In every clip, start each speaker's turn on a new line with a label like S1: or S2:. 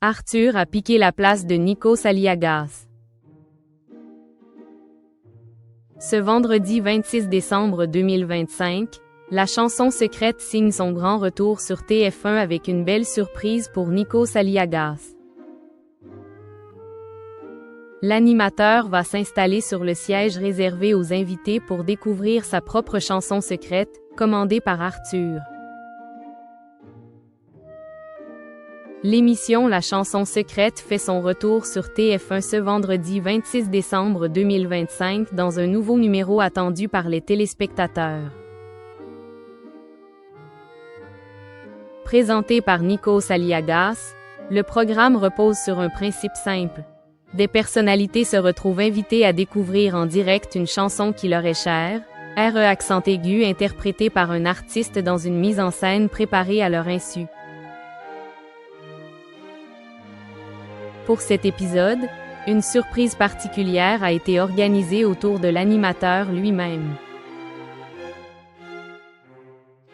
S1: Arthur a piqué la place de Nikos Aliagas. Ce vendredi 26 décembre 2025, la chanson secrète signe son grand retour sur TF1 avec une belle surprise pour Nikos Aliagas. L'animateur va s'installer sur le siège réservé aux invités pour découvrir sa propre chanson secrète, commandée par Arthur. L'émission La chanson secrète fait son retour sur TF1 ce vendredi 26 décembre 2025 dans un nouveau numéro attendu par les téléspectateurs. Présenté par Nikos Aliagas, le programme repose sur un principe simple. Des personnalités se retrouvent invitées à découvrir en direct une chanson qui leur est chère, RE accent aigu interprétée par un artiste dans une mise en scène préparée à leur insu. Pour cet épisode, une surprise particulière a été organisée autour de l'animateur lui-même.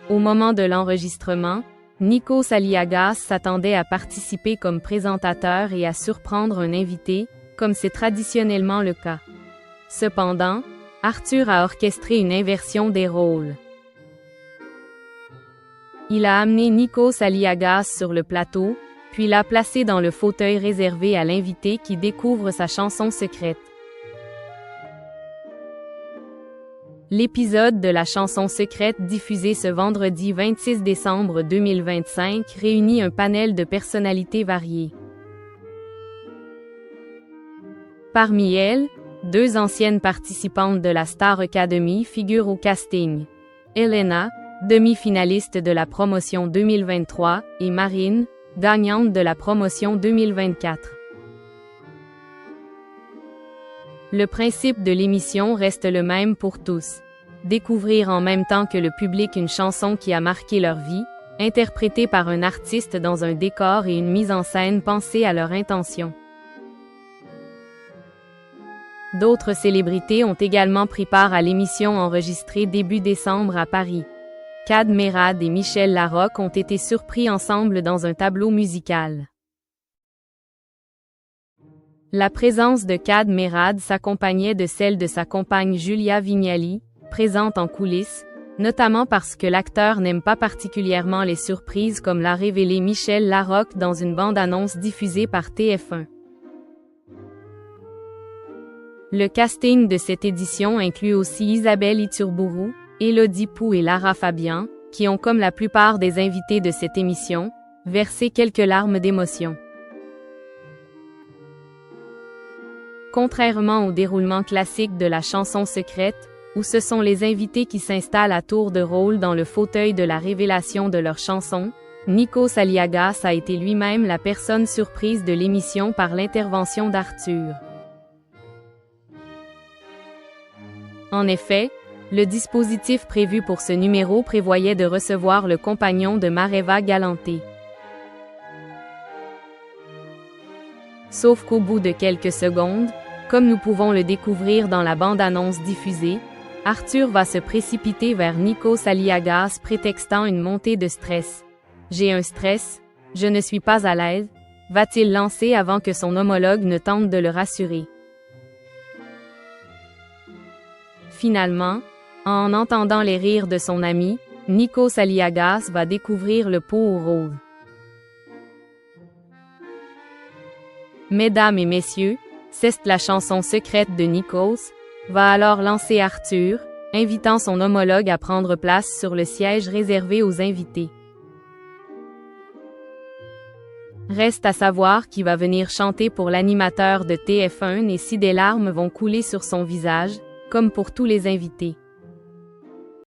S1: Au moment de l'enregistrement, Nikos Aliagas s'attendait à participer comme présentateur et à surprendre un invité, comme c'est traditionnellement le cas. Cependant, Arthur a orchestré une inversion des rôles. Il a amené Nikos Aliagas sur le plateau, puis l'a placé dans le fauteuil réservé à l'invité qui découvre sa chanson secrète. L'épisode de la chanson secrète diffusé ce vendredi 26 décembre 2025 réunit un panel de personnalités variées. Parmi elles, 2 anciennes participantes de la Star Academy figurent au casting. Elena, demi-finaliste de la promotion 2023, et Marine, gagnante de la promotion 2024. Le principe de l'émission reste le même pour tous. Découvrir en même temps que le public une chanson qui a marqué leur vie, interprétée par un artiste dans un décor et une mise en scène pensée à leur intention. D'autres célébrités ont également pris part à l'émission enregistrée début décembre à Paris. Kad Merad et Michel Larocque ont été surpris ensemble dans un tableau musical. La présence de Kad Merad s'accompagnait de celle de sa compagne Julia Vignali, présente en coulisses, notamment parce que l'acteur n'aime pas particulièrement les surprises comme l'a révélé Michel Larocque dans une bande-annonce diffusée par TF1. Le casting de cette édition inclut aussi Isabelle Iturburu, Élodie Pou et Lara Fabian, qui ont comme la plupart des invités de cette émission, versé quelques larmes d'émotion. Contrairement au déroulement classique de la chanson secrète, où ce sont les invités qui s'installent à tour de rôle dans le fauteuil de la révélation de leur chanson, Nikos Aliagas a été lui-même la personne surprise de l'émission par l'intervention d'Arthur. En effet, le dispositif prévu pour ce numéro prévoyait de recevoir le compagnon de Mareva Galanté. Sauf qu'au bout de quelques secondes, comme nous pouvons le découvrir dans la bande-annonce diffusée, Arthur va se précipiter vers Nikos Aliagas prétextant une montée de stress. « J'ai un stress, je ne suis pas à l'aise », va-t-il lancer avant que son homologue ne tente de le rassurer. Finalement, en entendant les rires de son ami, Nikos Aliagas va découvrir le pot au rose. Mesdames et messieurs, c'est la chanson secrète de Nikos, va alors lancer Arthur, invitant son homologue à prendre place sur le siège réservé aux invités. Reste à savoir qui va venir chanter pour l'animateur de TF1 et si des larmes vont couler sur son visage, comme pour tous les invités.